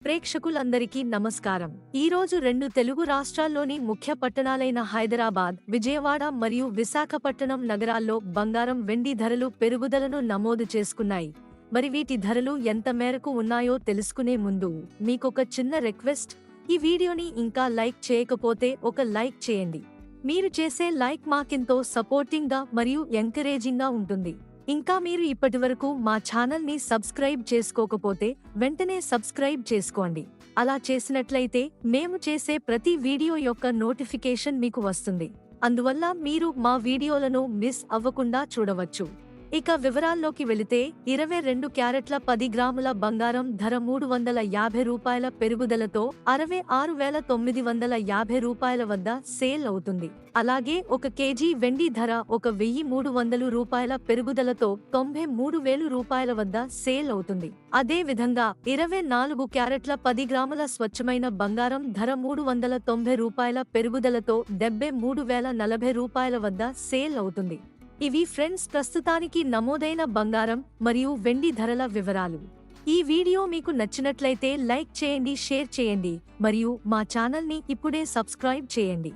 ప్రేక్షకులందరికీ నమస్కారం. ఈరోజు రెండు తెలుగు రాష్ట్రాల్లోని ముఖ్య పట్టణాలైన హైదరాబాద్, విజయవాడ మరియు విశాఖపట్నం నగరాల్లో బంగారం, వెండి ధరలు పెరుగుదలను నమోదు చేసుకున్నాయి. మరి వీటి ధరలు ఎంత మేరకు ఉన్నాయో తెలుసుకునే ముందు మీకొక చిన్న రిక్వెస్ట్. ఈ వీడియోని ఇంకా లైక్ చేయకపోతే ఒక లైక్ చేయండి. మీరు చేసే లైక్ మాకెంతో సపోర్టింగ్ గా మరియు ఎంకరేజింగ్ గా ఉంటుంది. ఇంకా మీరు ఇప్పటివరకు మా ఛానల్ ని సబ్స్క్రైబ్ చేసుకోకపోతే వెంటనే సబ్స్క్రైబ్ చేసుకోండి. అలా చేసినట్లయితే మేము చేసే ప్రతి వీడియో యొక్క నోటిఫికేషన్ మీకు వస్తుంది. అందువల్ల మీరు మా వీడియోలను మిస్ అవ్వకుండా చూడవచ్చు. ఇక వివరాల్లోకి వెళితే 22 క్యారెట్ల 10 గ్రాముల బంగారం ధర రూ. 350 పెరుగుదలతో 66,950 రూపాయల వద్ద సేల్ అవుతుంది. అలాగే 1 కేజీ వెండి ధర 1,300 రూపాయల పెరుగుదలతో 93,000 రూపాయల వద్ద సేల్ అవుతుంది. అదే విధంగా 24 క్యారెట్ల 10 గ్రాముల స్వచ్ఛమైన బంగారం ధర రూ. 390 పెరుగుదలతో 73,040 రూపాయల వద్ద సేల్ అవుతుంది. ఇవి ఫ్రెండ్స్ ప్రస్తుతానికి నమోదైన బంగారం మరియు వెండి ధరల వివరాలు. ఈ వీడియో మీకు నచ్చినట్లయితే లైక్ చేయండి, షేర్ చేయండి మరియు మా ఛానల్ ని ఇప్పుడే సబ్స్క్రైబ్ చేయండి.